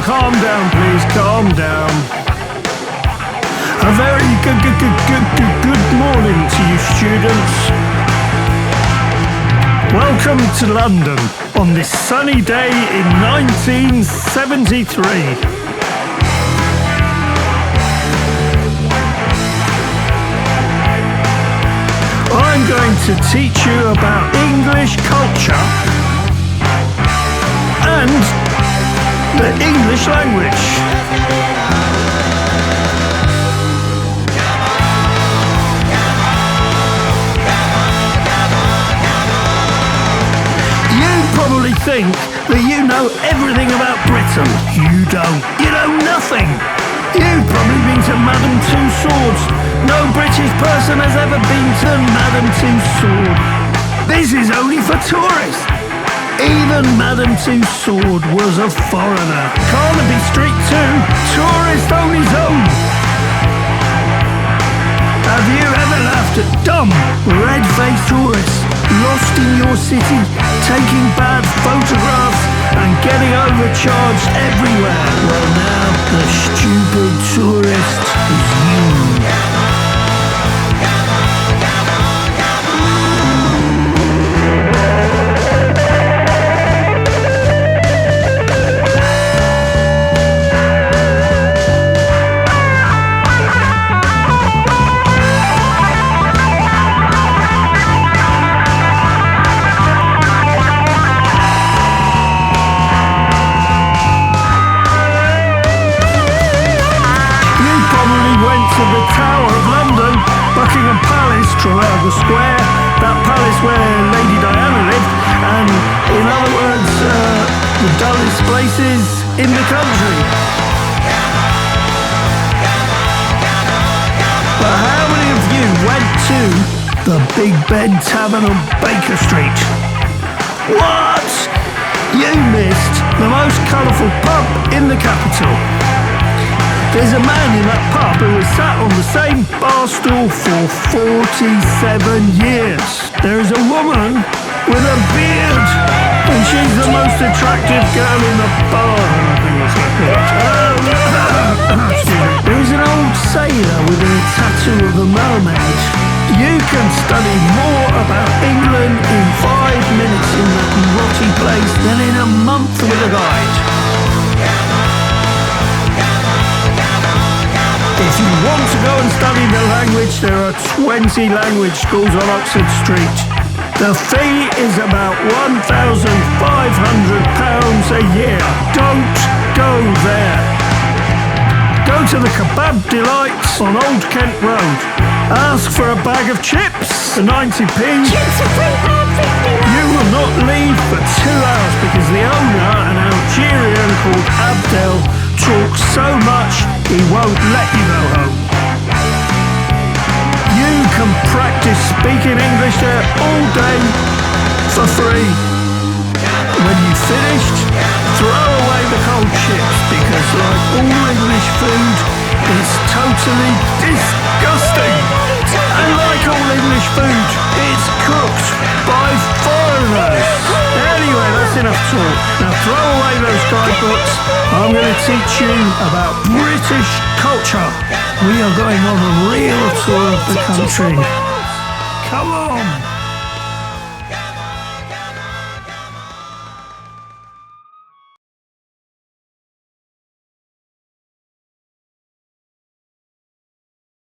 calm down, please, calm down. A very good morning to you, students. Welcome to London on this sunny day in 1973. I'm going to teach you about English culture and the English language. You probably think that you know everything about Britain. You don't. You know nothing. You've probably been to Madame Tussauds. No British person has ever been to Madame Tussauds. This is only for tourists. Even Madame Tussauds was a foreigner. Carnaby Street too, tourist only zone. Have you ever laughed at dumb, red-faced tourists lost in your city, taking bad photographs and getting overcharged everywhere? Well, now the stupid tourist is you. Trafalgar Square, that palace where Lady Diana lived, and in other words, the dullest places in the country. But how many of you went to the Big Ben Tavern on Baker Street? What? You missed the most colourful pub in the capital. There's a man in that pub who has sat on the same bar stool for 47 years. There is a woman with a beard, and she's the most attractive girl in the bar. There is an old sailor with a tattoo of a mermaid. You can study more about England in 5 minutes in that rotty place than in a month with a guide. If you want to go and study the language, there are 20 language schools on Oxford Street. The fee is about £1,500 a year. Don't go there. Go to the Kebab Delights on Old Kent Road. Ask for a bag of chips for 90p. Chips are £3.50. You will not leave for 2 hours because the owner, an Algerian called Abdel, talks so much he won't let you go home. You can practice speaking English there all day for free. When you've finished, throw away the cold chips because, like all English food, it's totally disgusting. And like all English food, it's cooked by foreigners. Anyway, that's enough talk. Now throw away those guidebooks. I'm going to teach you about British culture. We are going on a real tour of the country. Come on.